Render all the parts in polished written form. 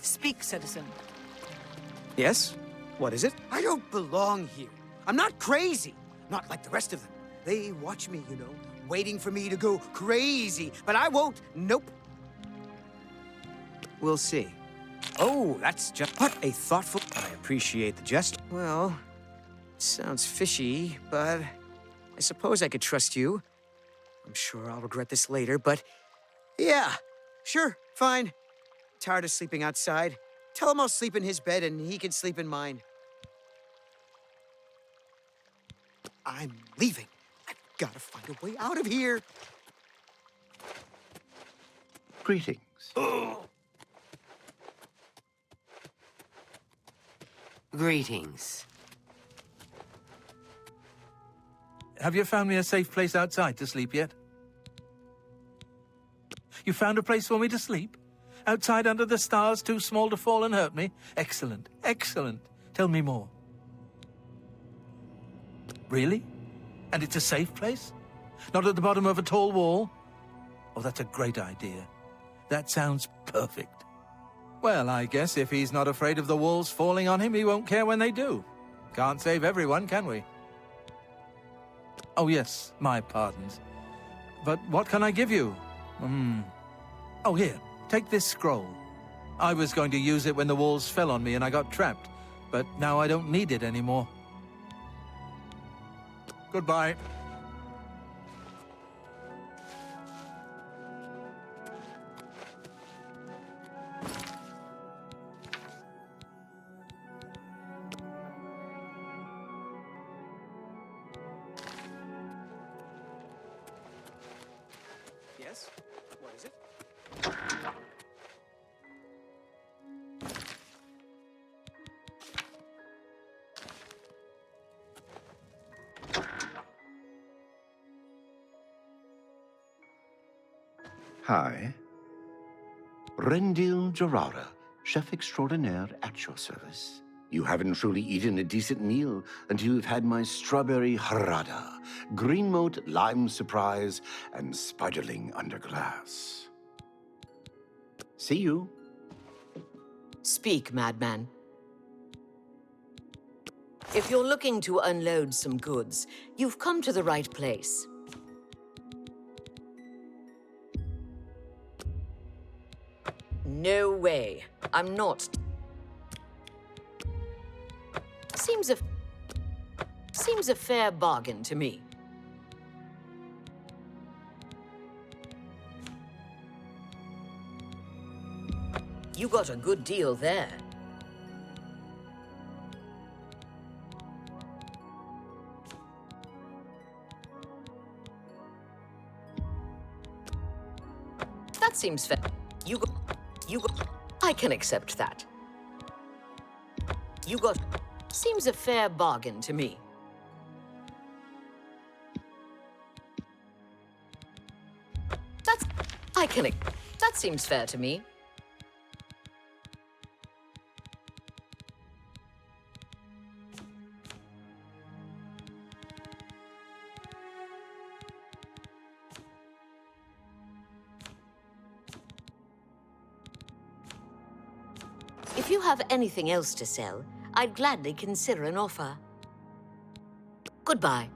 Speak, citizen. Yes? What is it? I don't belong here. I'm not crazy. Not like the rest of them. They watch me, waiting for me to go crazy. But I won't. Nope. We'll see. Oh, that's just... What a thoughtful... I appreciate the gesture. Well, sounds fishy, but I suppose I could trust you. I'm sure I'll regret this later, but... Yeah, sure, fine. Tired of sleeping outside. Tell him I'll sleep in his bed and he can sleep in mine. I'm leaving. I've got to find a way out of here. Greetings. Greetings. Have you found me a safe place outside to sleep yet? You found a place for me to sleep? Outside under the stars, too small to fall and hurt me? Excellent, excellent. Tell me more. Really? And it's a safe place? Not at the bottom of a tall wall? Oh, that's a great idea. That sounds perfect. Well, I guess if he's not afraid of the walls falling on him, he won't care when they do. Can't save everyone, can we? Oh, yes, my pardons. But what can I give you? Oh, here, take this scroll. I was going to use it when the walls fell on me and I got trapped, but now I don't need it anymore. Goodbye. Yes? What is it? Hi. Rendil Gerara, chef extraordinaire at your service. You haven't truly eaten a decent meal until you've had my strawberry harada, green moat lime surprise, and spiderling under glass. See you. Speak, madman. If you're looking to unload some goods, you've come to the right place. No way. I'm not. Seems a fair bargain to me. You got a good deal there. That seems fair. You got. I can accept that. You got. Seems a fair bargain to me. That seems fair to me. If you have anything else to sell, I'd gladly consider an offer. Goodbye.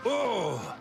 Oh!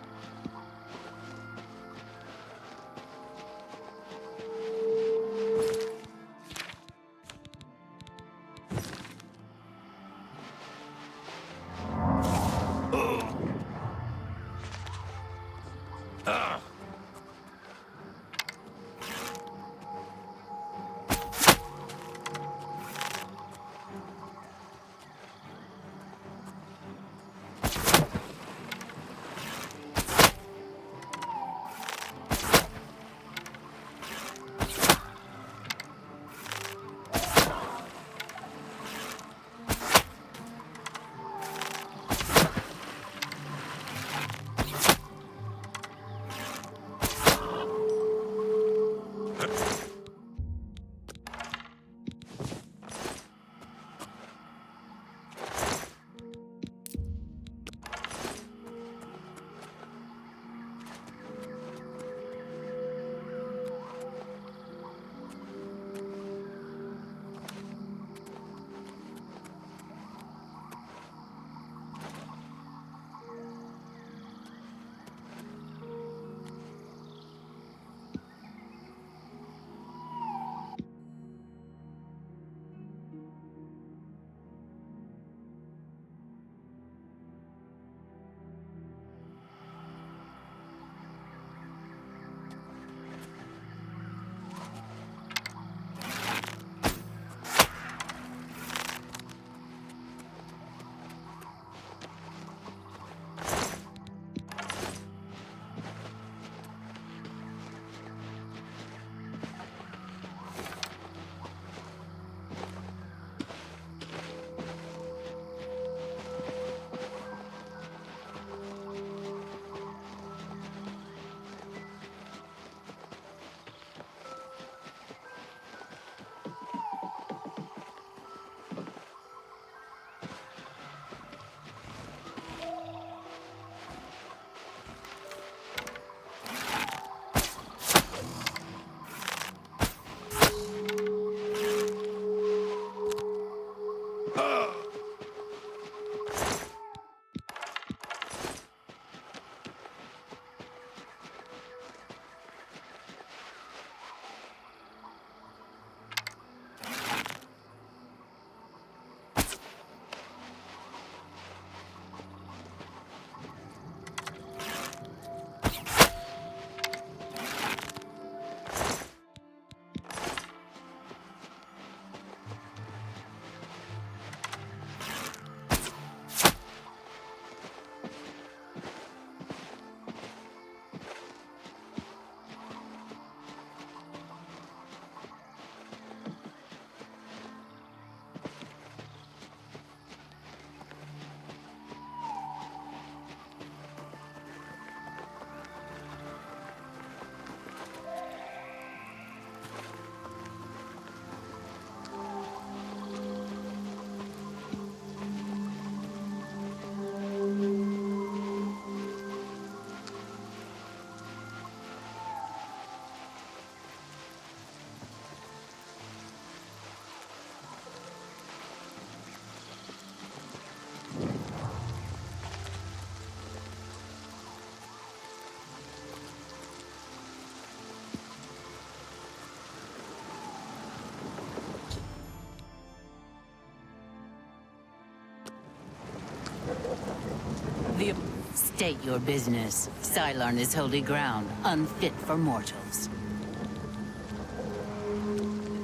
State your business. Cylon is holy ground, unfit for mortals.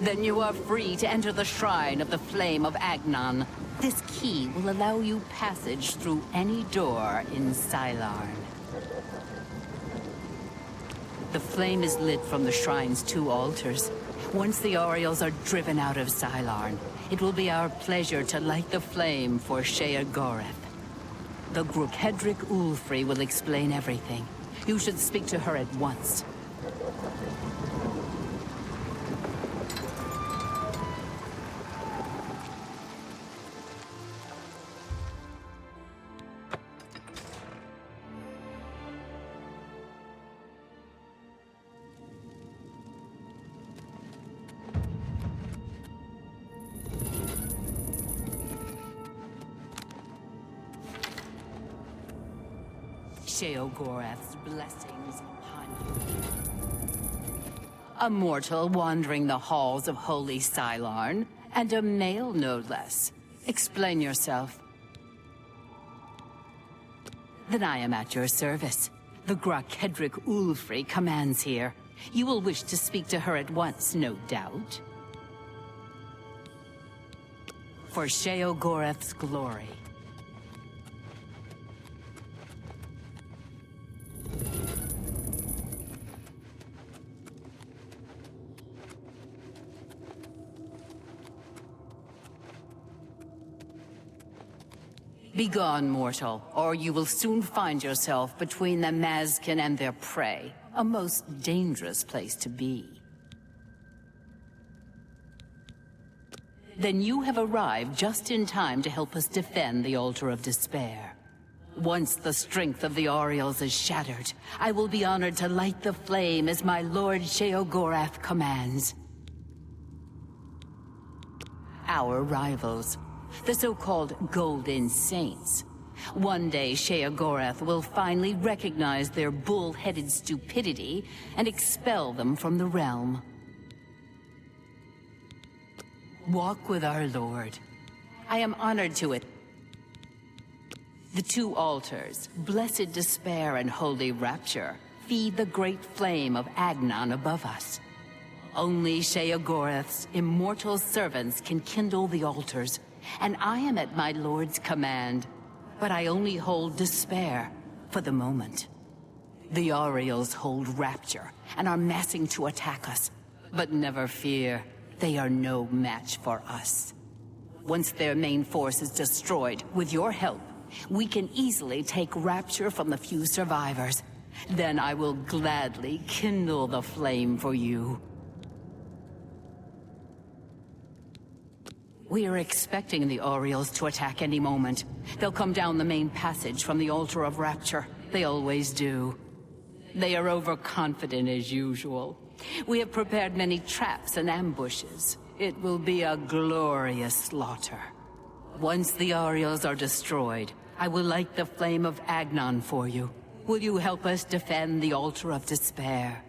Then you are free to enter the shrine of the Flame of Agnon. This key will allow you passage through any door in Cylon. The flame is lit from the shrine's 2 altars. Once the Orioles are driven out of Cylon, it will be our pleasure to light the flame for Sheogorath. The Grukedric Ulfri will explain everything. You should speak to her at once. Sheogorath's blessings upon you. A mortal wandering the halls of Holy Sylarn, and a male no less. Explain yourself. Then I am at your service. The Grakedric Ulfri commands here. You will wish to speak to her at once, no doubt. For Sheogorath's glory. Begone, mortal, or you will soon find yourself between the Mazkin and their prey. A most dangerous place to be. Then you have arrived just in time to help us defend the Altar of Despair. Once the strength of the Oriels is shattered, I will be honored to light the flame as my Lord Sheogorath commands. Our rivals, the so-called Golden Saints. One day, Sheogorath will finally recognize their bull-headed stupidity and expel them from the realm. Walk with our Lord. I am honored to it. The two altars, Blessed Despair and Holy Rapture, feed the great flame of Agnon above us. Only Sheogorath's immortal servants can kindle the altars, and I am at my Lord's command. But I only hold Despair, for the moment. The Oriels hold Rapture, and are massing to attack us. But never fear, they are no match for us. Once their main force is destroyed, with your help, we can easily take Rapture from the few survivors. Then I will gladly kindle the flame for you. We are expecting the Oriels to attack any moment. They'll come down the main passage from the Altar of Rapture. They always do. They are overconfident as usual. We have prepared many traps and ambushes. It will be a glorious slaughter. Once the Oriels are destroyed, I will light the flame of Agnon for you. Will you help us defend the Altar of Despair?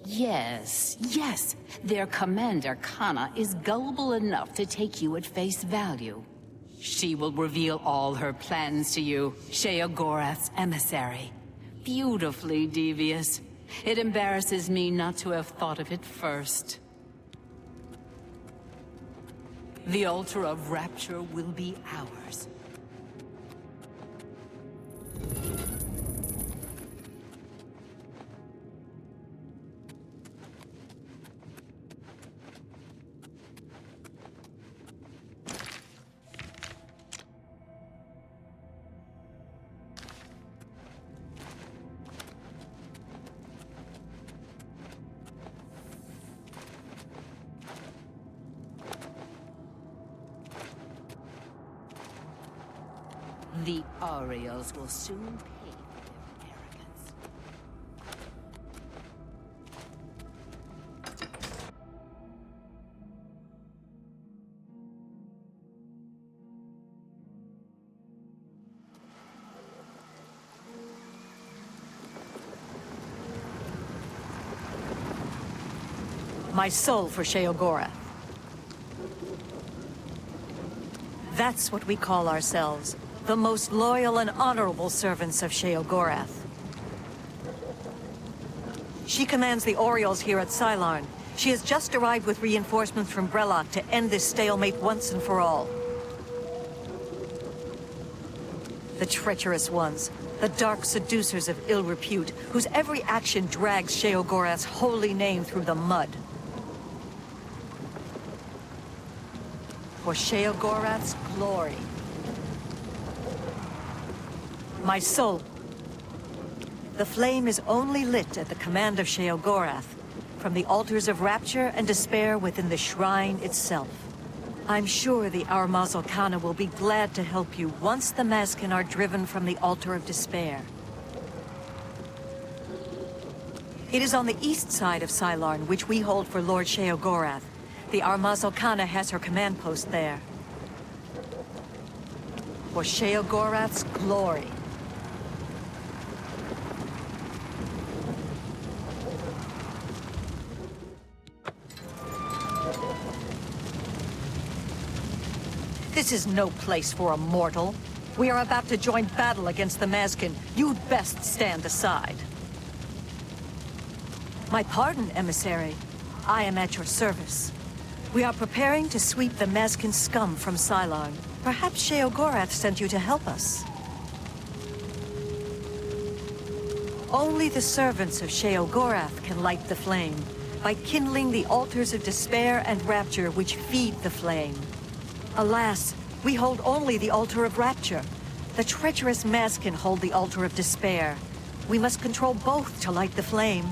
Yes, yes. Their commander, Kana, is gullible enough to take you at face value. She will reveal all her plans to you, Sheogorath's emissary. Beautifully devious. It embarrasses me not to have thought of it first. The Altar of Rapture will be ours. The Oriels will soon pay for their arrogance. My soul for Sheogorath. That's what we call ourselves. The most loyal and honorable servants of Sheogorath. She commands the Oriels here at Sylarn. She has just arrived with reinforcements from Brellock to end this stalemate once and for all. The treacherous ones, the dark seducers of ill repute, whose every action drags Sheogorath's holy name through the mud. For Sheogorath's glory. My soul. The flame is only lit at the command of Sheogorath, from the altars of Rapture and Despair within the shrine itself. I'm sure the Armazel Kana will be glad to help you once the Mazkin are driven from the Altar of Despair. It is on the east side of Sylarn, which we hold for Lord Sheogorath. The Armazel Kana has her command post there. for Sheogorath's glory. This is no place for a mortal. We are about to join battle against the Mazkin. You'd best stand aside. My pardon, emissary. I am at your service. We are preparing to sweep the Mazkin scum from Cylon. Perhaps Sheogorath sent you to help us. Only the servants of Sheogorath can light the flame, by kindling the altars of despair and rapture which feed the flame. Alas, we hold only the altar of rapture. The treacherous Mazkin hold the altar of despair. We must control both to light the flame.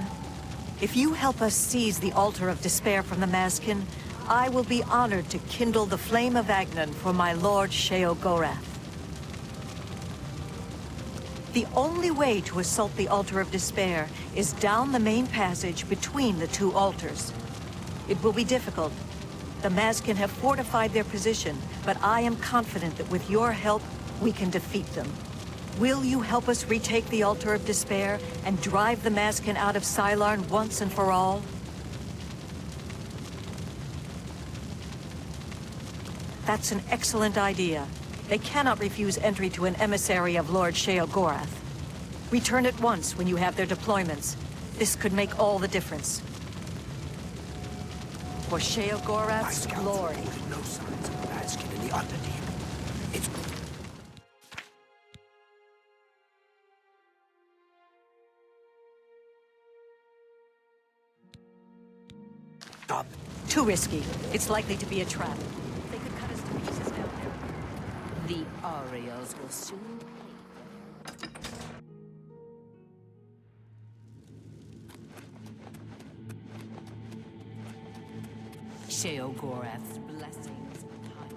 If you help us seize the altar of despair from the Mazkin, I will be honored to kindle the flame of Agnan for my lord Sheogorath. The only way to assault the altar of despair is down the main passage between the two altars. It will be difficult. The Mazkin have fortified their position, but I am confident that with your help, we can defeat them. Will you help us retake the altar of despair and drive the Mazkin out of Cylon once and for all? That's an excellent idea. They cannot refuse entry to an emissary of Lord Sheogorath. Return at once when you have their deployments. This could make all the difference. For Sheogorath's glory. No signs of Mazkin in the Underdeep. It's... Stop. Too risky. It's likely to be a trap. They could cut us to pieces down there. The Orioles will soon... Sheogorath's blessings upon you.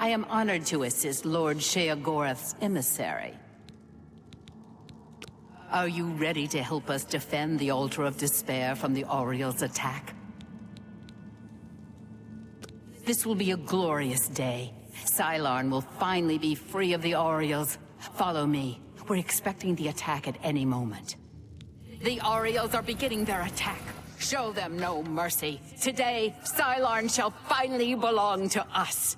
I am honored to assist Lord Sheogorath's emissary. Are you ready to help us defend the Altar of Despair from the Orioles' attack? This will be a glorious day. Cylon will finally be free of the Orioles. Follow me. We're expecting the attack at any moment. The Orioles are beginning their attack. Show them no mercy. Today, Cylon shall finally belong to us.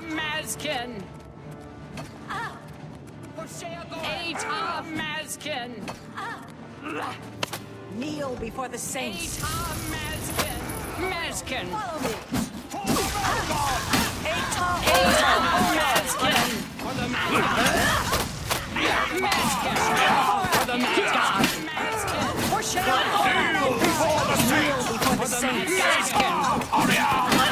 Mazkin! For Sheogorath! Mazkin! Kneel before the saints. Mazkin! Mazkin! Follow me. Mazkin! For the Mazkin! For the Mazkin! For Sheogorath! Kneel before the saints! Kneel before the saints.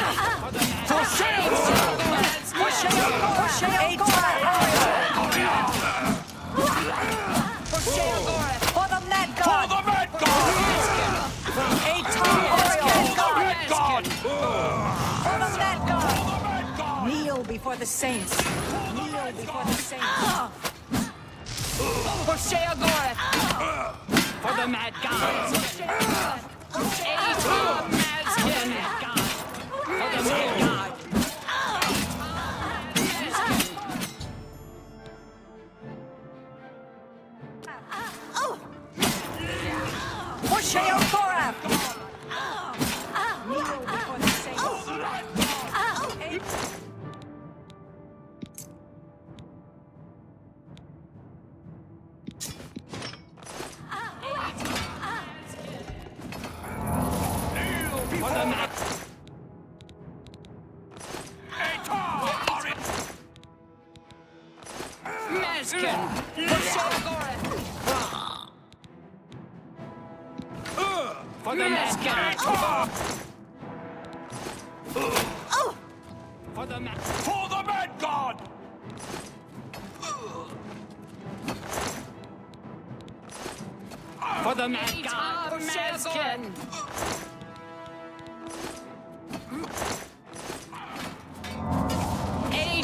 For Sheogorath! For the Mad God! For the Mad God! For the Mad God! Kneel before the saints. Kneel before the saints. For Sheogorath! For the Mad God! For Mazkin! For the Mad God! For Sheogorath! Kneel before the saints. For the Mad... Mazkin! For Sheogorath! For the Mazkin! For the Mad God! For the Mad God! For Mazkin!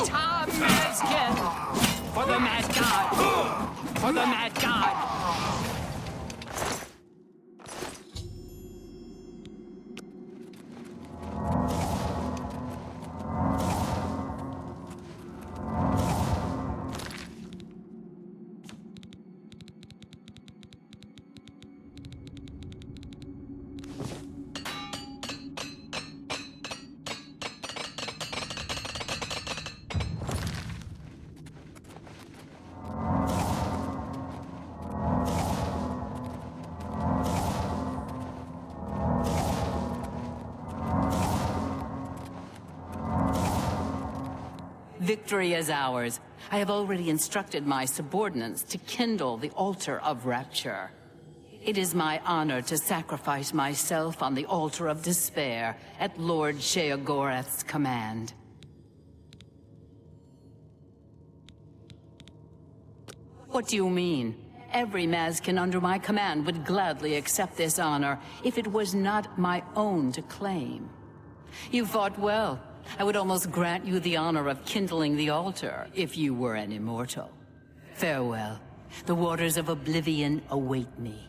Atom Mazkin! For the Mad God! For the Mad God! Victory is ours. I have already instructed my subordinates to kindle the altar of rapture. It is my honor to sacrifice myself on the altar of despair at Lord Sheogorath's command. What do you mean? Every Mazkin under my command would gladly accept this honor if it was not my own to claim. You fought well. I would almost grant you the honor of kindling the altar if you were an immortal. Farewell. The waters of Oblivion await me.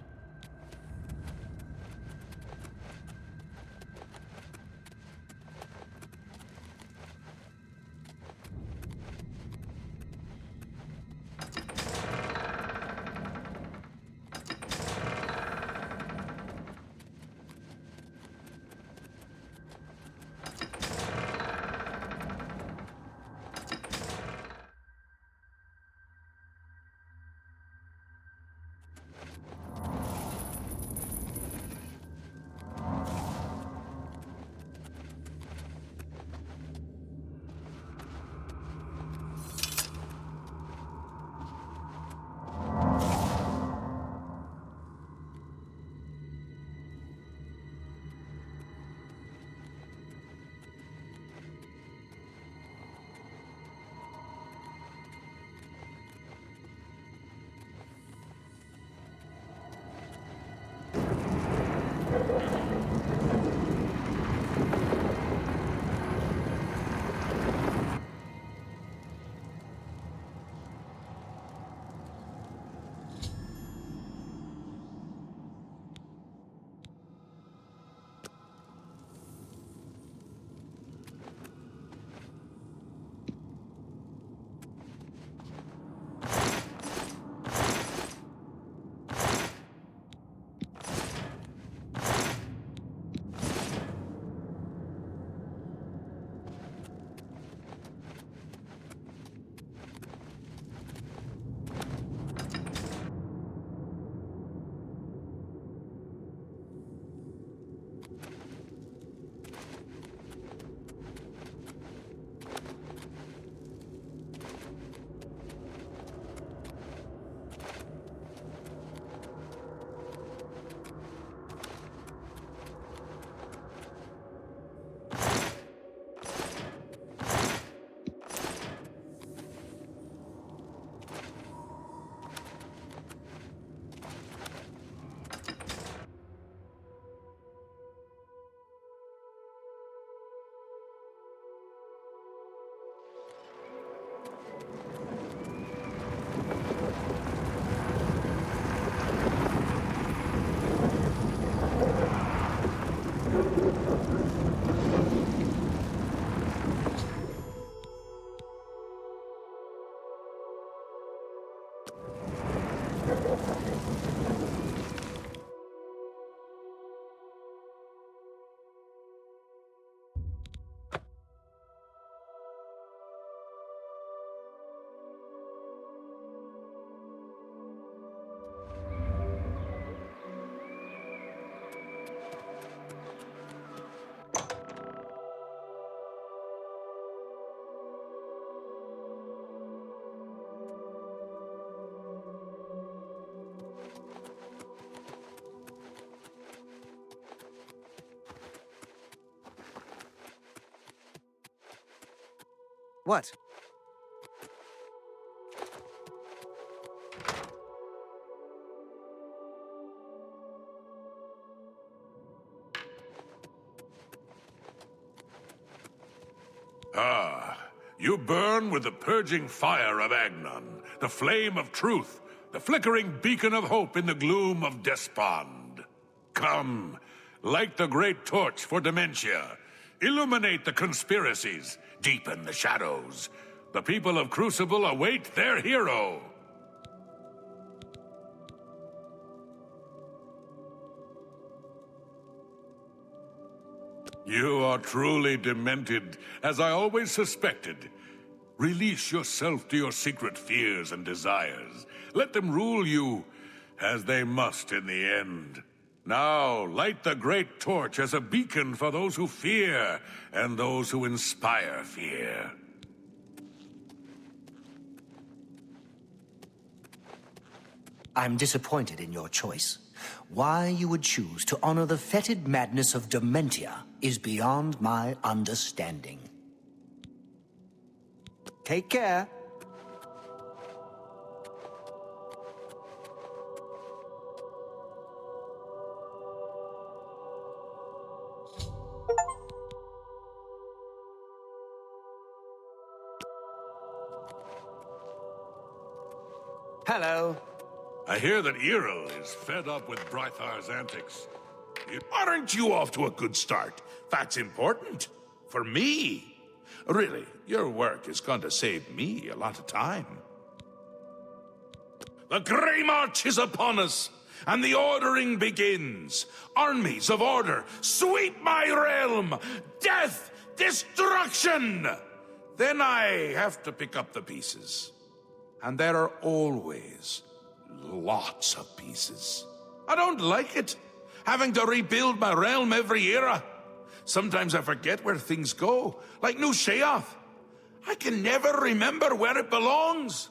What? Ah, you burn with the purging fire of Agnon, the flame of truth, the flickering beacon of hope in the gloom of despond. Come, light the great torch for dementia. Illuminate the conspiracies, deepen the shadows. The people of Crucible await their hero. You are truly demented, as I always suspected. Release yourself to your secret fears and desires. Let them rule you, as they must in the end. Now, light the great torch as a beacon for those who fear, and those who inspire fear. I'm disappointed in your choice. Why you would choose to honor the fetid madness of Dementia is beyond my understanding. Take care. Hello. I hear that Errol is fed up with Brythar's antics. Aren't you off to a good start? That's important. For me. Really, your work is going to save me a lot of time. The Grey March is upon us, and the ordering begins. Armies of order, sweep my realm! Death! Destruction! Then I have to pick up the pieces. And there are always lots of pieces. I don't like it, having to rebuild my realm every era. Sometimes I forget where things go, like New Sheoth. I can never remember where it belongs.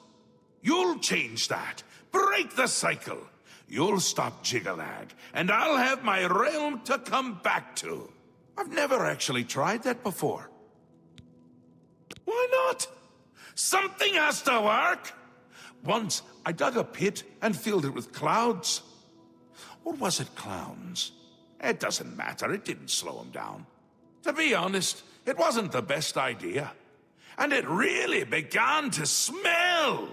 You'll change that. Break the cycle. You'll stop Jiggalag, and I'll have my realm to come back to. I've never actually tried that before. Why not? Something has to work. Once, I dug a pit and filled it with clouds. Or was it clowns? It doesn't matter, it didn't slow him down. To be honest, it wasn't the best idea. And it really began to smell.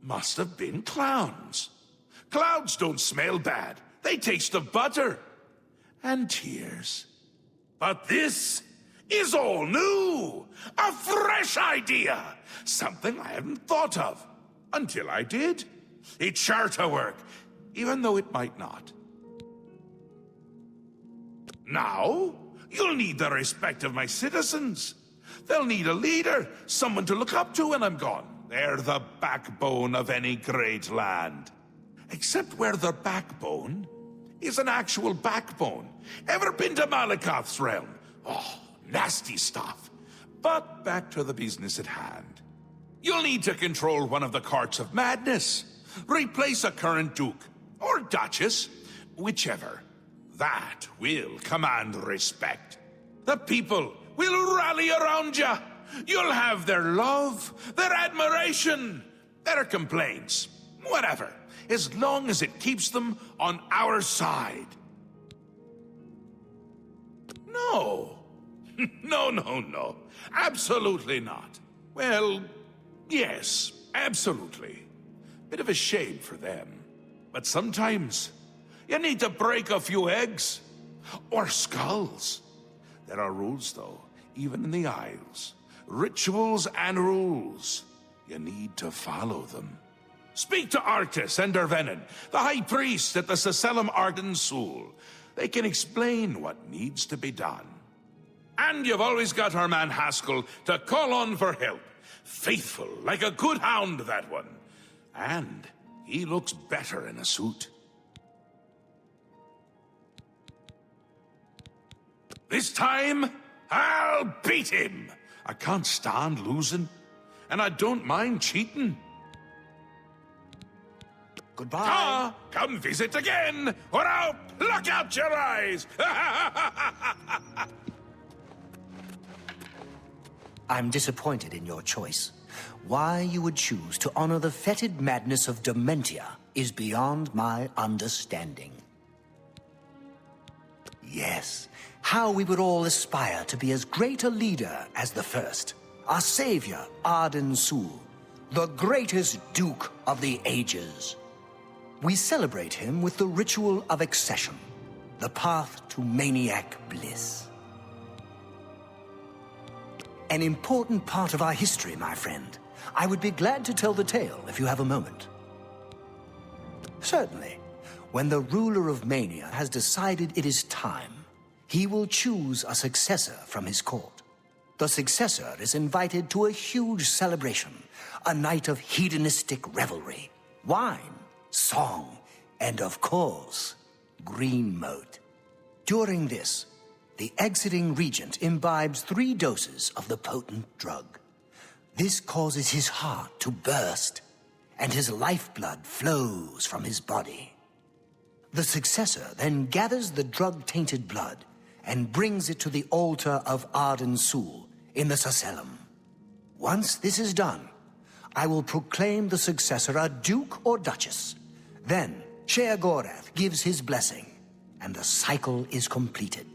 Must have been clowns. Clouds don't smell bad. They taste of butter. And tears. But this is all new. A fresh idea. Something I hadn't thought of. Until I did. It's sure to work, even though it might not. Now, you'll need the respect of my citizens. They'll need a leader, someone to look up to when I'm gone. They're the backbone of any great land. Except where the backbone is an actual backbone. Ever been to Malakoth's realm? Oh, nasty stuff. But back to the business at hand. You'll need to control one of the Courts of Madness. Replace a current duke, or duchess, whichever. That will command respect. The people will rally around you. You'll have their love, their admiration, their complaints, whatever, as long as it keeps them on our side. No. No. Absolutely not. Well, yes, absolutely. Bit of a shame for them. But sometimes, you need to break a few eggs. Or skulls. There are rules, though, even in the Isles. Rituals and rules. You need to follow them. Speak to Arctis and Dervenin, the High Priest at the Sacellum Arden Sul. They can explain what needs to be done. And you've always got our man Haskell to call on for help. Faithful, like a good hound, that one. And he looks better in a suit. This time, I'll beat him. I can't stand losing, and I don't mind cheating. Goodbye. Ah, come visit again, or I'll pluck out your eyes! I'm disappointed in your choice. Why you would choose to honor the fetid madness of Dementia is beyond my understanding. Yes, how we would all aspire to be as great a leader as the first. Our savior, Arden Sul, the greatest Duke of the Ages. We celebrate him with the ritual of accession, the path to maniac bliss. An important part of our history, my friend. I would be glad to tell the tale if you have a moment. Certainly. When the ruler of Mania has decided it is time, he will choose a successor from his court. The successor is invited to a huge celebration, a night of hedonistic revelry, wine, song, and of course, green moat. During this, the exiting regent imbibes 3 doses of the potent drug. This causes his heart to burst, and his lifeblood flows from his body. The successor then gathers the drug-tainted blood and brings it to the altar of Arden Sul in the Sacellum. Once this is done, I will proclaim the successor a duke or duchess. Then, Sheogorath gives his blessing, and the cycle is completed.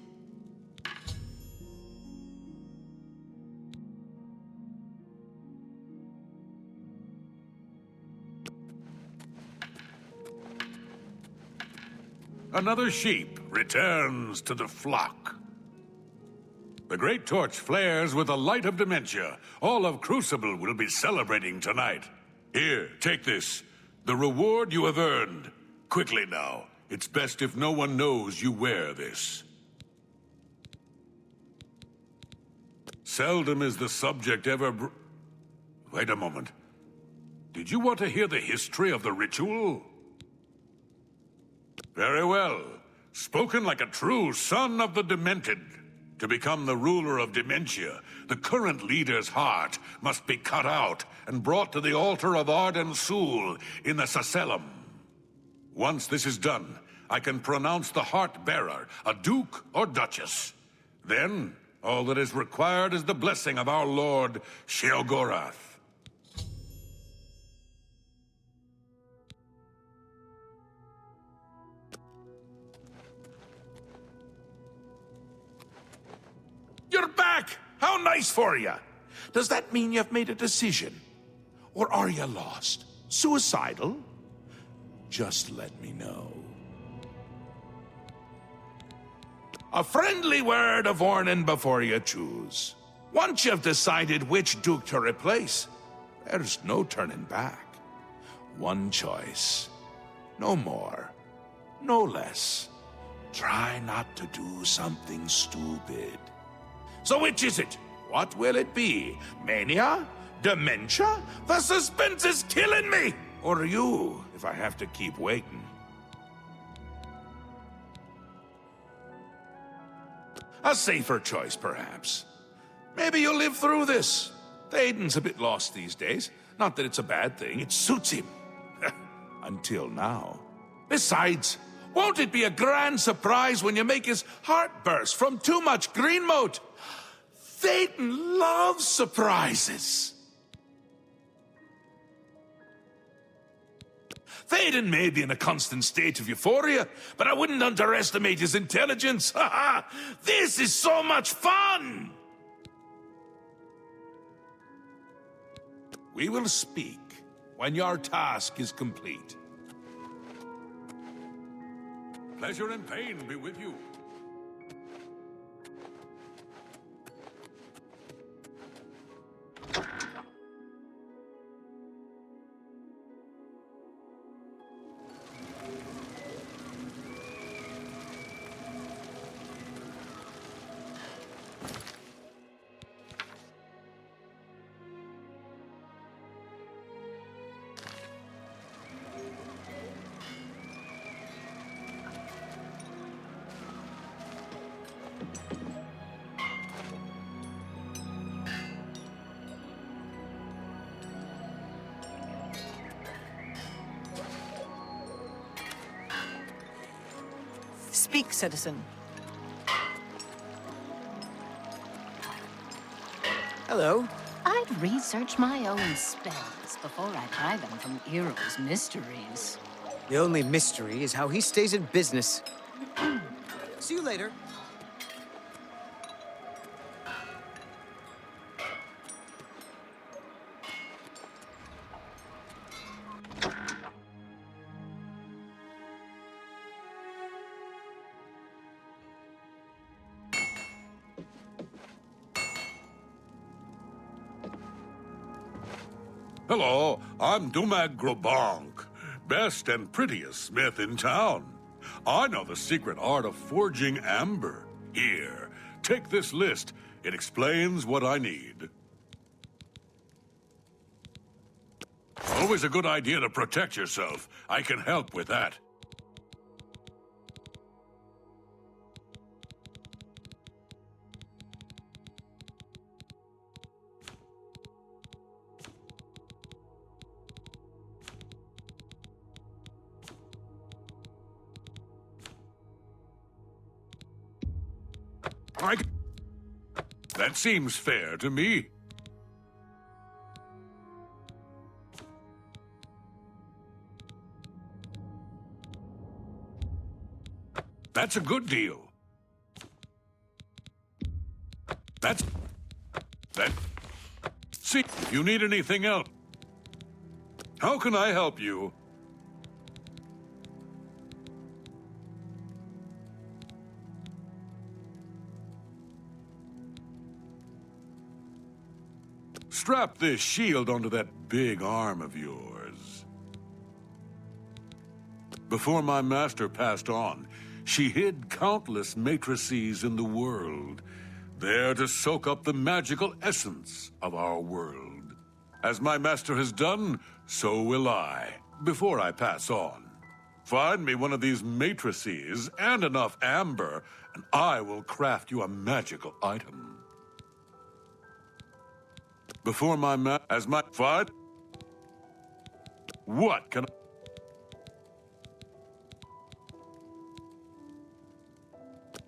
Another sheep returns to the flock. The great torch flares with the light of Dementia. All of Crucible will be celebrating tonight. Here, take this. The reward you have earned. Quickly now. It's best if no one knows you wear this. Seldom is the subject ever Wait a moment. Did you want to hear the history of the ritual? Very well. Spoken like a true son of the Demented. To become the ruler of Dementia, the current leader's heart must be cut out and brought to the altar of Arden Sul in the Sacellum. Once this is done, I can pronounce the heart-bearer a duke or duchess. Then, all that is required is the blessing of our lord, Sheogorath. You're back! How nice for you! Does that mean you've made a decision? Or are you lost? Suicidal? Just let me know. A friendly word of warning before you choose. Once you've decided which duke to replace, there's no turning back. One choice. No more. No less. Try not to do something stupid. So which is it? What will it be? Mania? Dementia? The suspense is killing me! Or you, if I have to keep waiting. A safer choice, perhaps. Maybe you'll live through this. Théoden's a bit lost these days. Not that it's a bad thing, it suits him. Until now. Besides, won't it be a grand surprise when you make his heart burst from too much green moat? Théoden loves surprises. Théoden may be in a constant state of euphoria, but I wouldn't underestimate his intelligence. This is so much fun! We will speak when your task is complete. Pleasure and pain be with you. Speak, citizen. Hello. I'd research my own spells before I try them from Eero's mysteries. The only mystery is how he stays in business. See you later. Hello, I'm Dumag Grobank, best and prettiest smith in town. I know the secret art of forging amber. Here, take this list. It explains what I need. Always a good idea to protect yourself. I can help with that. That seems fair to me. That's a good deal. That. See, if you need anything else, how can I help you? Strap this shield onto that big arm of yours. Before my master passed on, she hid countless matrices in the world, there to soak up the magical essence of our world. As my master has done, so will I, before I pass on. Find me one of these matrices and enough amber, and I will craft you a magical item. Before my as my fight? What can I...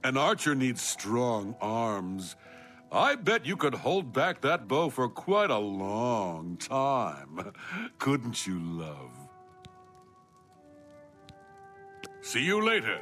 An archer needs strong arms. I bet you could hold back that bow for quite a long time. Couldn't you, love? See you later.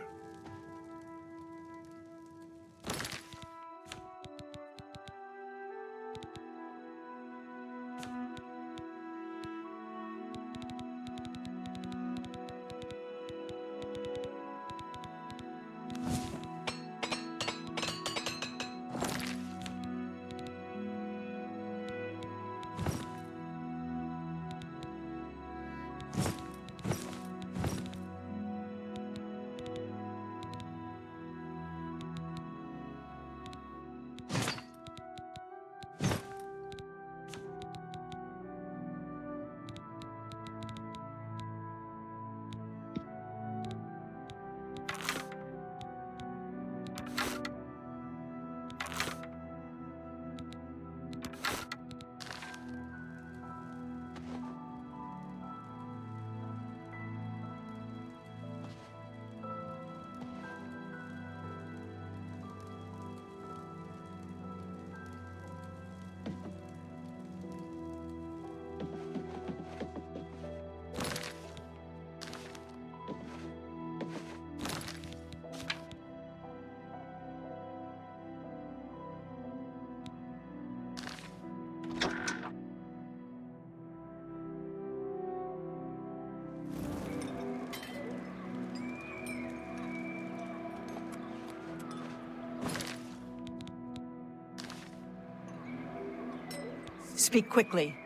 Speak quickly.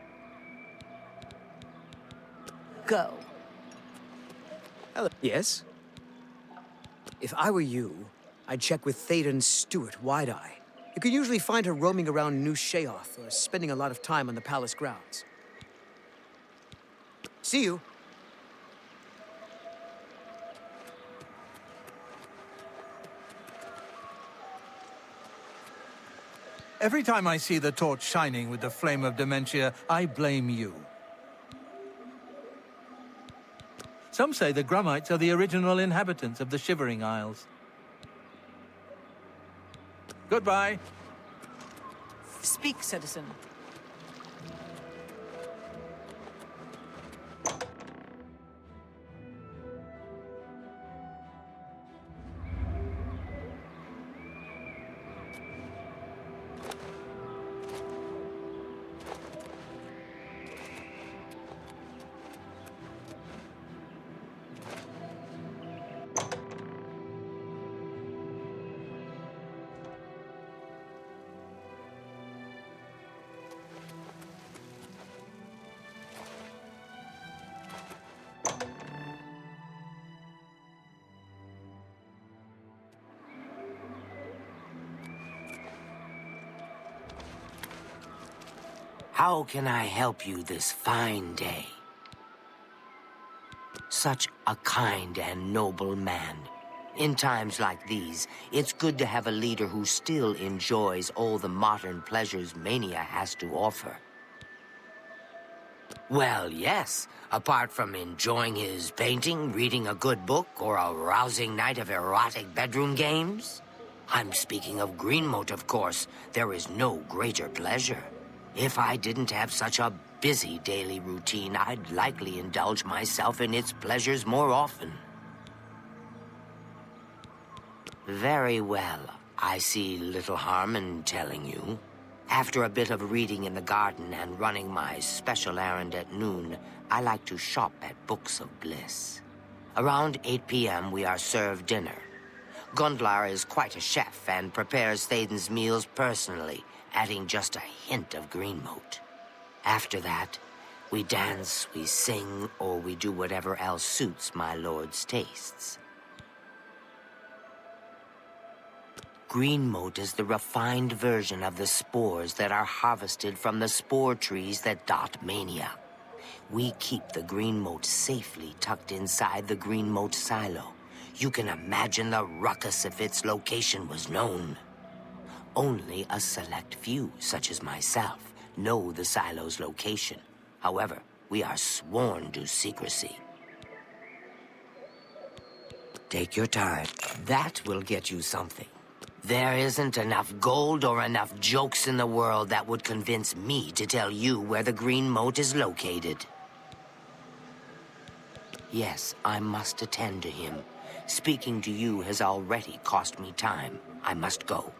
Go. Hello. Yes? If I were you, I'd check with Théoden Stewart, Wide-Eye. You can usually find her roaming around New Sheoth or spending a lot of time on the palace grounds. See you. Every time I see the torch shining with the flame of dementia, I blame you. Some say the Grummites are the original inhabitants of the Shivering Isles. Goodbye. Speak, citizen. How can I help you this fine day? Such a kind and noble man. In times like these, it's good to have a leader who still enjoys all the modern pleasures Mania has to offer. Well, yes. Apart from enjoying his painting, reading a good book, or a rousing night of erotic bedroom games. I'm speaking of Greenmote, of course. There is no greater pleasure. If I didn't have such a busy daily routine, I'd likely indulge myself in its pleasures more often. Very well. I see little harm in telling you. After a bit of reading in the garden and running my special errand at noon, I like to shop at Books of Bliss. Around 8 p.m. we are served dinner. Gundlar is quite a chef and prepares Thaden's meals personally, adding just a hint of Greenmote. After that, we dance, we sing, or we do whatever else suits my lord's tastes. Greenmote is the refined version of the spores that are harvested from the spore trees that dot Mania. We keep the Greenmote safely tucked inside the Greenmote silo. You can imagine the ruckus if its location was known. Only a select few, such as myself, know the silo's location. However, we are sworn to secrecy. Take your time. That will get you something. There isn't enough gold or enough jokes in the world that would convince me to tell you where the Greenmote is located. Yes, I must attend to him. Speaking to you has already cost me time. I must go.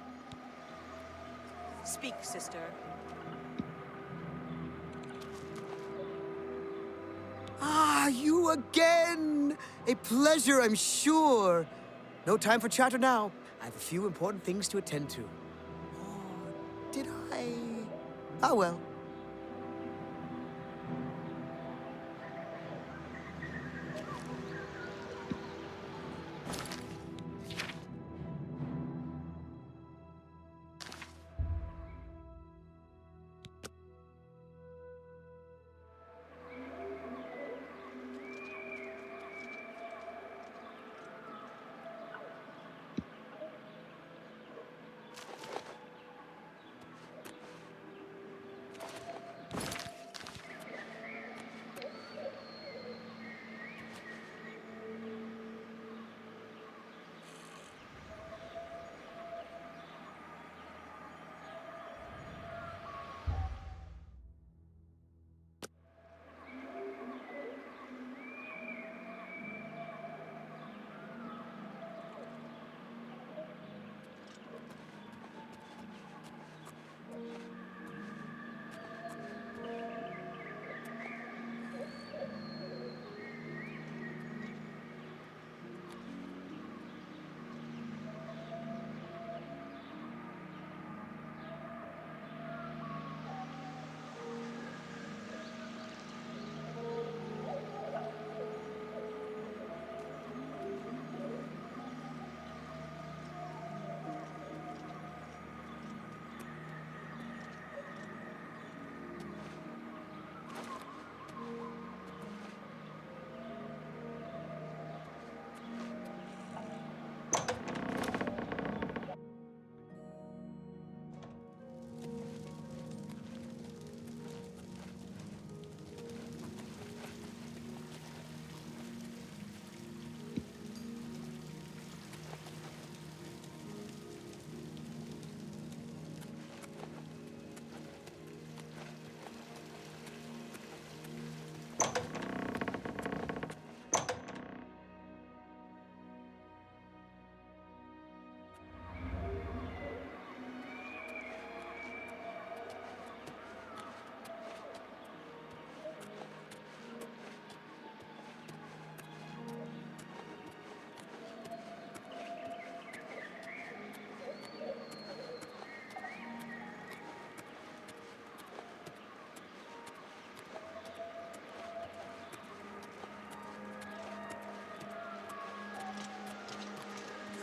Speak, sister. Ah, you again! A pleasure, I'm sure. No time for chatter now. I have a few important things to attend to. Oh, did I? Oh, well.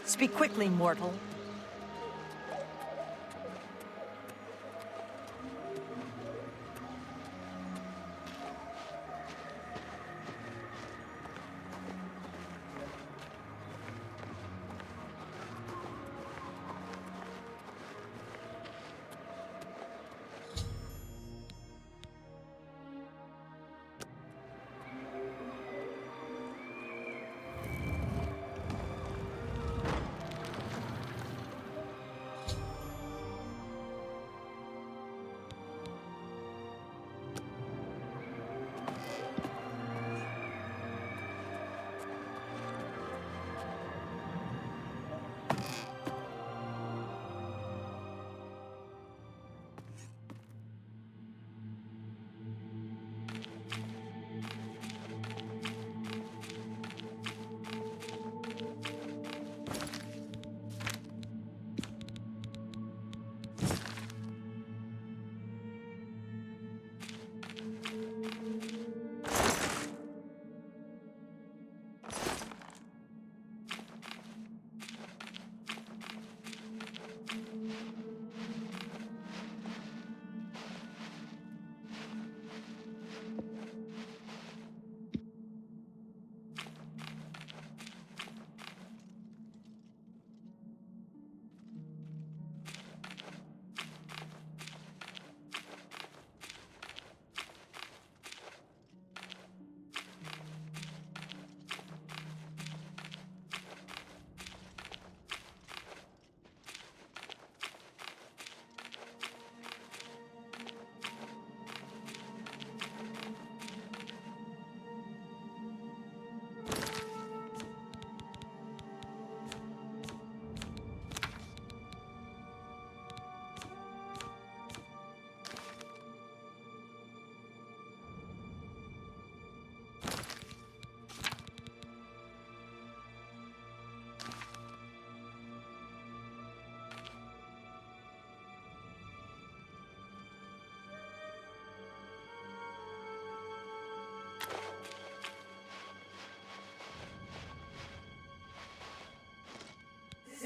Speak quickly, mortal.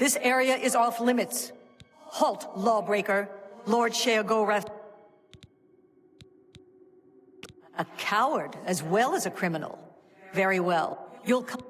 This area is off limits. Halt, lawbreaker. Lord Sheogorath. A coward as well as a criminal. Very well. You'll come.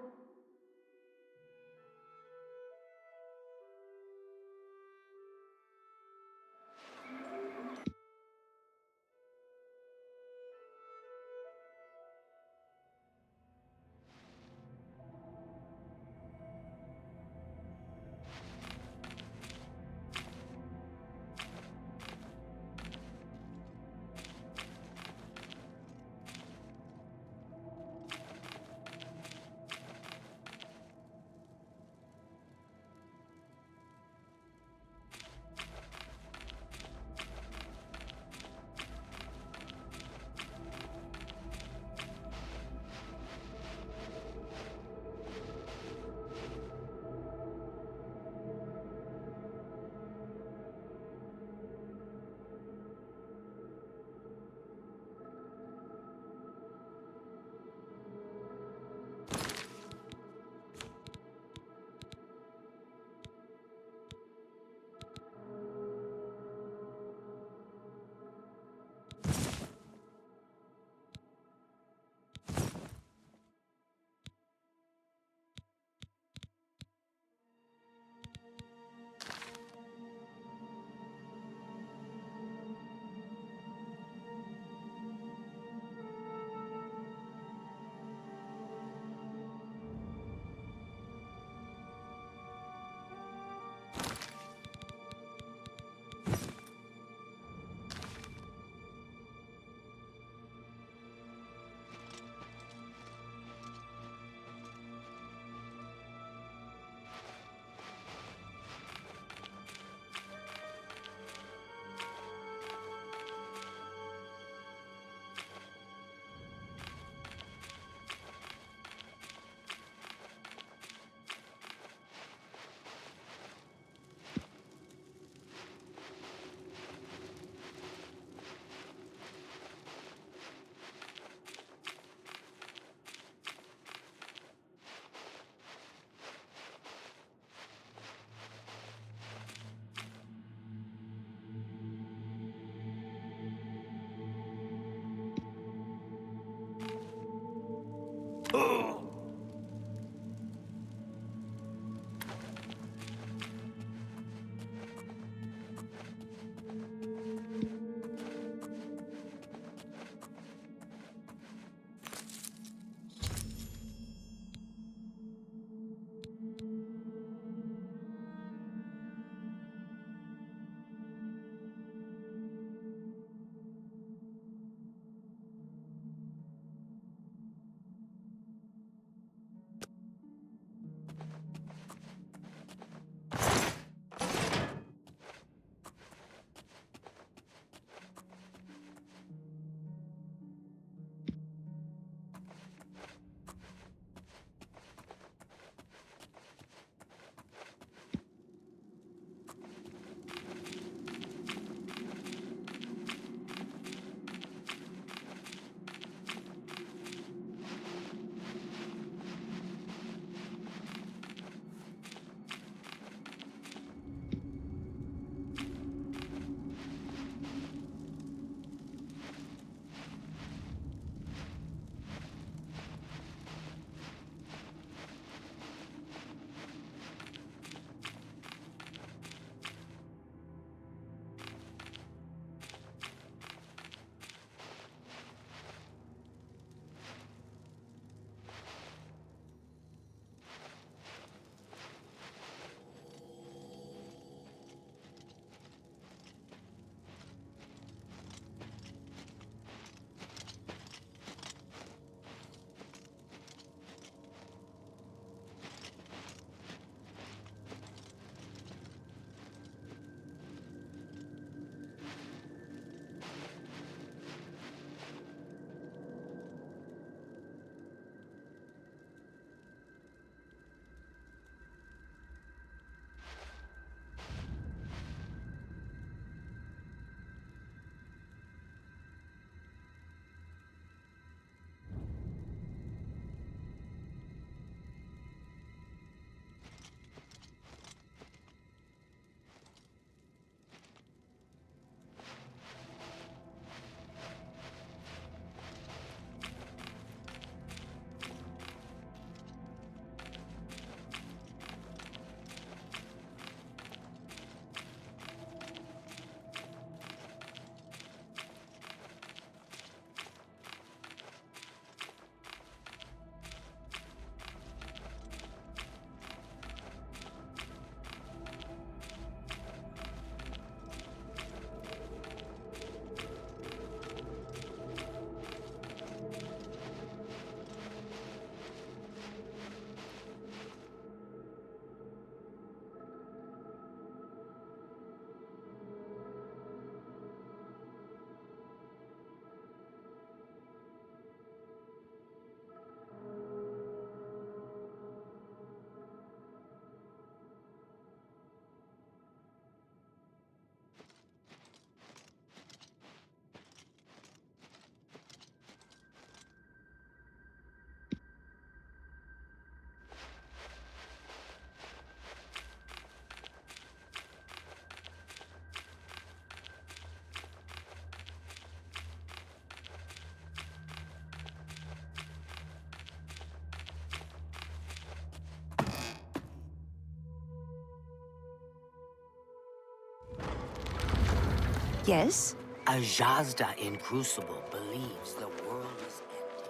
Yes? A Jazda in Crucible believes the world is empty.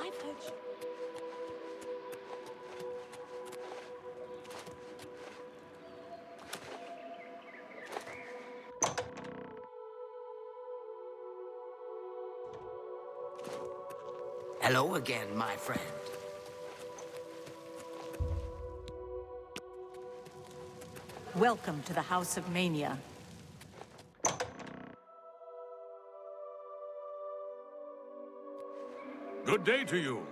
I've heard you. Hello again, my friend. Welcome to the House of Mania. Good day to you.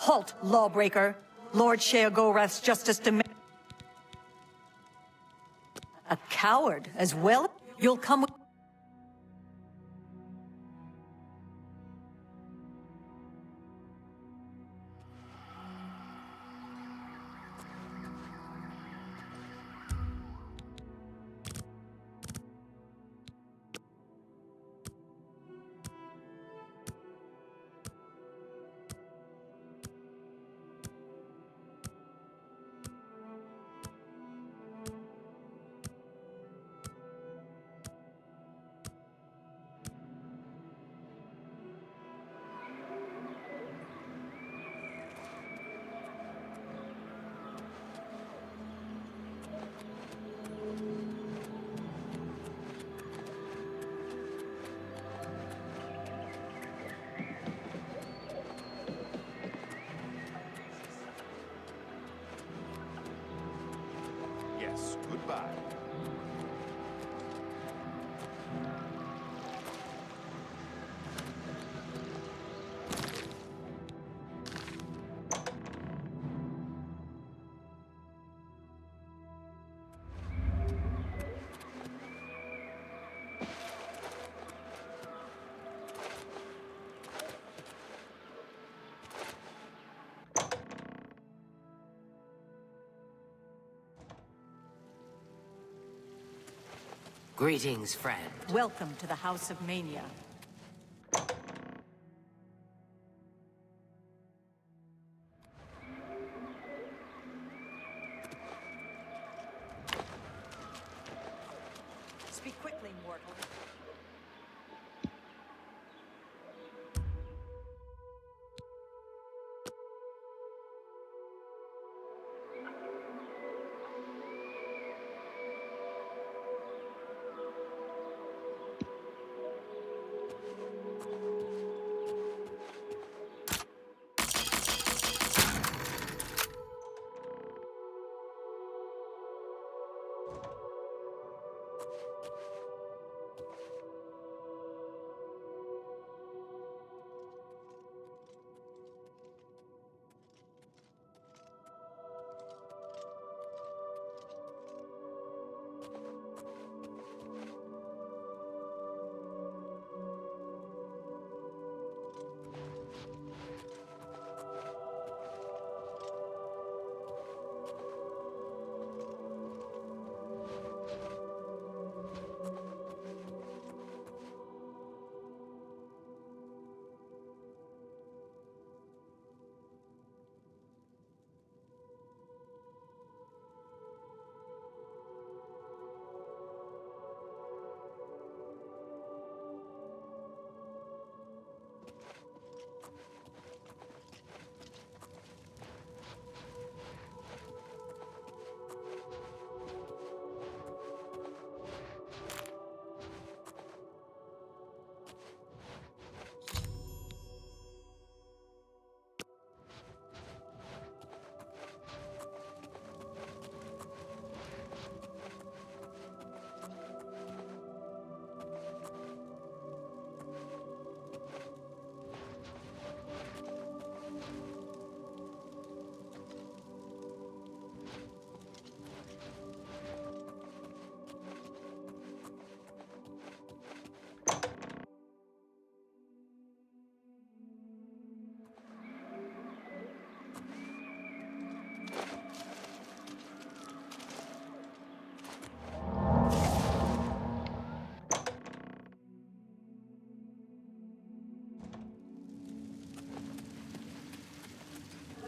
Halt, lawbreaker. Lord Sheogorath's justice demands... A coward as well? You'll come with... Yes, goodbye. Greetings, friend. Welcome to the House of Mania. Speak quickly, mortal.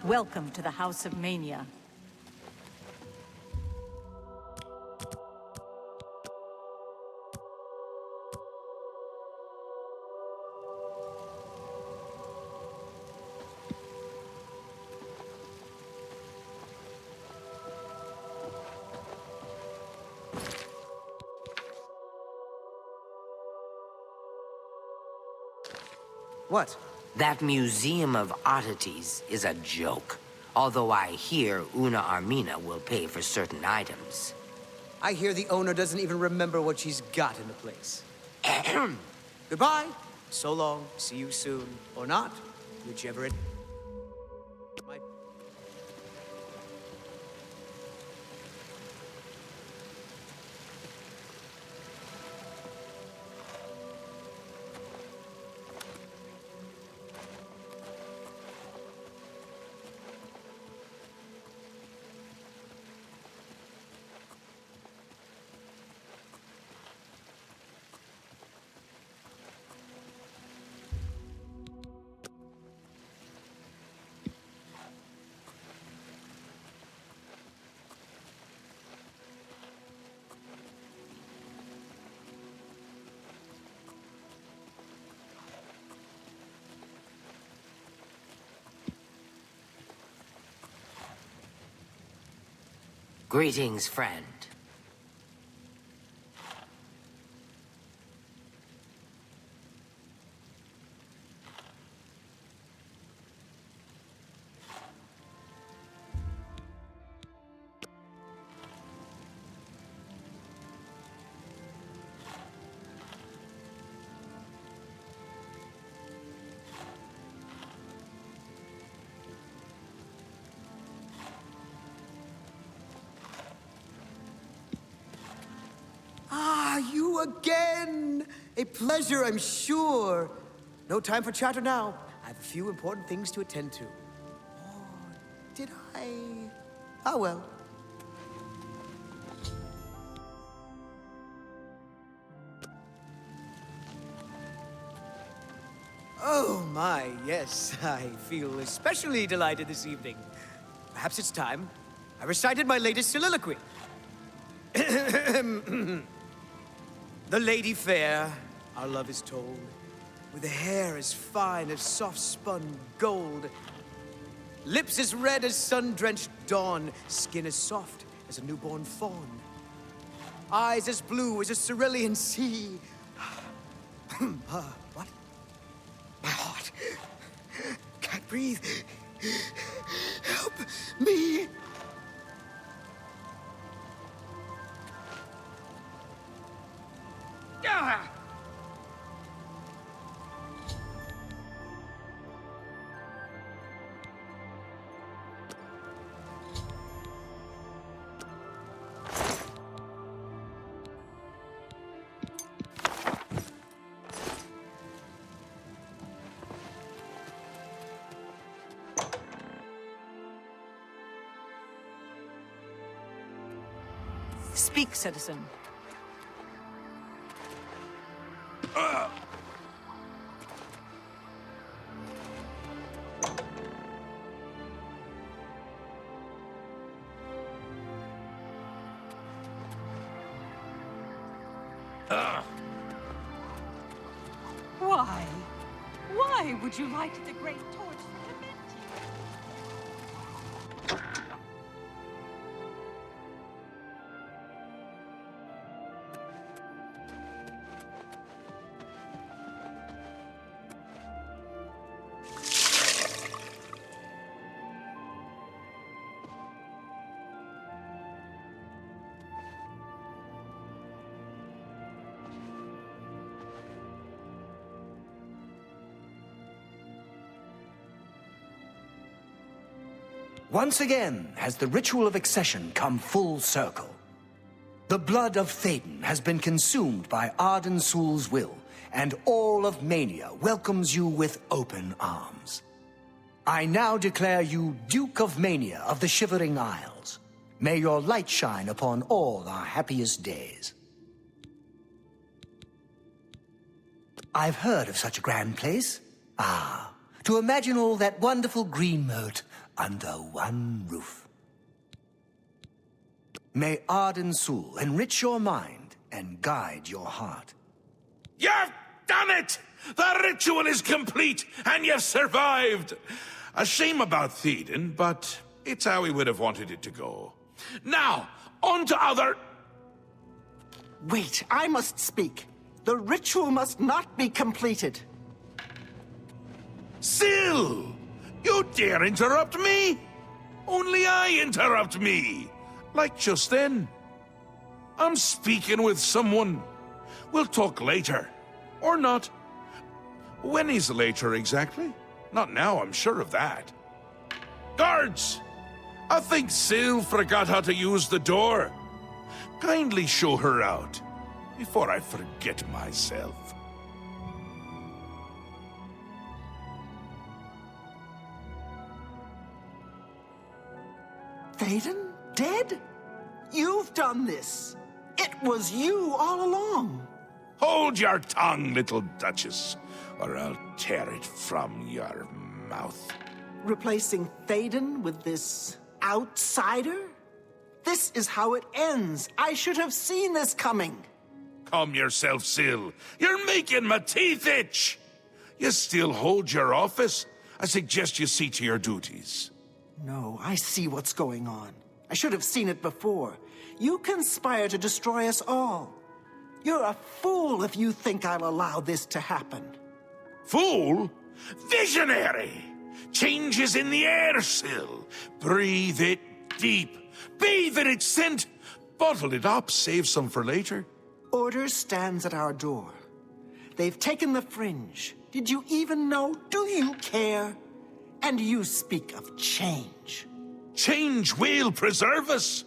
Welcome to the House of Mania. What? That museum of oddities is a joke. Although I hear Una Armina will pay for certain items. I hear the owner doesn't even remember what she's got in the place. Goodbye. So long. See you soon. Or not. Whichever it... Greetings, friend. Ah, you again! A pleasure, I'm sure. No time for chatter now. I have a few important things to attend to. Or did I? Ah, well. Oh my, yes. I feel especially delighted this evening. Perhaps it's time I recited my latest soliloquy. The lady fair, our love is told, with a hair as fine as soft-spun gold, lips as red as sun-drenched dawn, skin as soft as a newborn fawn, eyes as blue as a cerulean sea. What? My heart can't breathe. Help me. Speak, citizen. Why? Why would you light the great torch for the Once again has the ritual of accession come full circle. The blood of Théden has been consumed by Arden Sul's will, and all of Mania welcomes you with open arms. I now declare you Duke of Mania of the Shivering Isles. May your light shine upon all our happiest days. I've heard of such a grand place. Ah, to imagine all that wonderful green moat under one roof. May Arden Sul enrich your mind and guide your heart. You've done it! The ritual is complete, and you've survived! A shame about Théden, but it's how we would have wanted it to go. Now, on to other... Wait, I must speak. The ritual must not be completed. Sil! You dare interrupt me? Only I interrupt me. Like just then. I'm speaking with someone. We'll talk later. Or not. When is later exactly? Not now, I'm sure of that. Guards! I think Sil forgot how to use the door. Kindly show her out, before I forget myself. Théden? Dead? You've done this. It was you all along. Hold your tongue, little Duchess, or I'll tear it from your mouth. Replacing Théden with this outsider? This is how it ends. I should have seen this coming. Calm yourself, Sil. You're making my teeth itch. You still hold your office. I suggest you see to your duties. No, I see what's going on. I should have seen it before. You conspire to destroy us all. You're a fool if you think I'll allow this to happen. Fool? Visionary! Change is in the air, Syl. Breathe it deep. Bathe in its scent. Bottle it up, save some for later. Order stands at our door. They've taken the fringe. Did you even know? Do you care? And you speak of change. Change will preserve us.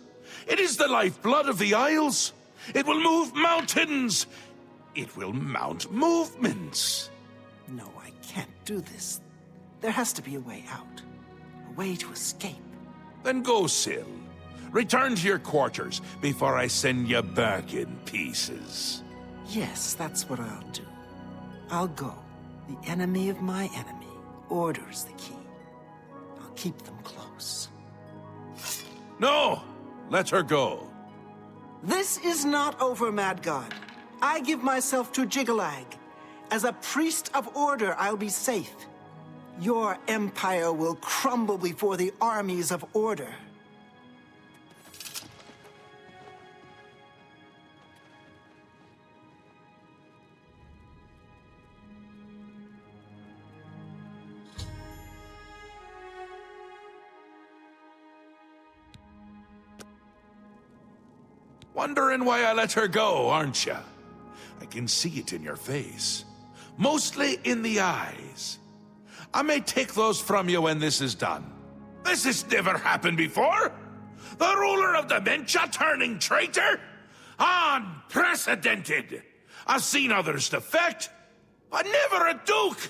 It is the lifeblood of the Isles. It will move mountains. It will mount movements. No, I can't do this. There has to be a way out. A way to escape. Then go, Syl. Return to your quarters before I send you back in pieces. Yes, that's what I'll do. I'll go. The enemy of my enemy orders the key. I'll keep them close. No! Let her go. This is not over, Mad God. I give myself to Jiggalag. As a priest of order, I'll be safe. Your empire will crumble before the armies of order. Wondering why I let her go, aren't you? I can see it in your face. Mostly in the eyes. I may take those from you when this is done. This has never happened before. The ruler of dementia turning traitor? Unprecedented. I've seen others defect, but never a duke.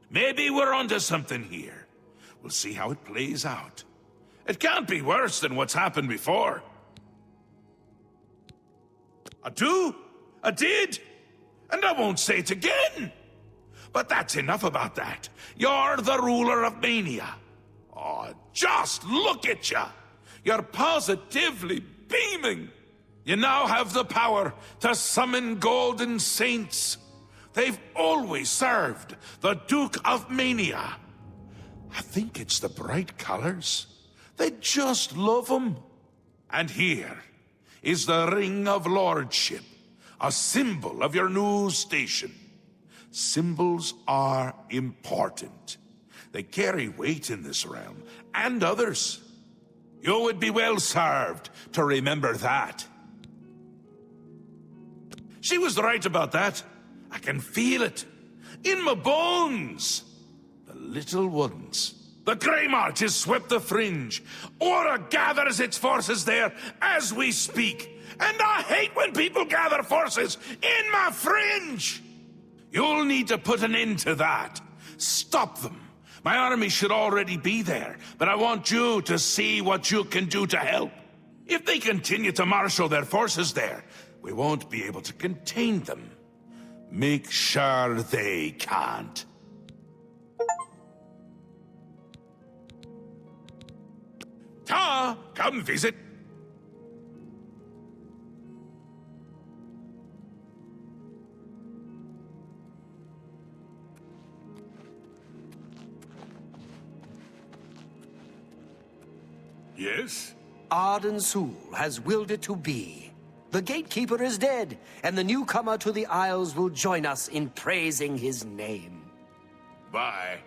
Maybe we're onto something here. We'll see how it plays out. It can't be worse than what's happened before. I do, I did, and I won't say it again. But that's enough about that. You're the ruler of Mania. Oh, just look at you. You're positively beaming. You now have the power to summon golden saints. They've always served the Duke of Mania. I think it's the bright colors. They just love them. And here is the Ring of Lordship, a symbol of your new station. Symbols are important. They carry weight in this realm, and others. You would be well served to remember that. She was right about that. I can feel it. In my bones. The little ones. The Grey March has swept the fringe. Aura gathers its forces there as we speak. And I hate when people gather forces in my fringe! You'll need to put an end to that. Stop them. My army should already be there, but I want you to see what you can do to help. If they continue to marshal their forces there, we won't be able to contain them. Make sure they can't. Ta! Come visit. Yes? Arden Sul has willed it to be. The gatekeeper is dead, and the newcomer to the Isles will join us in praising his name. Bye.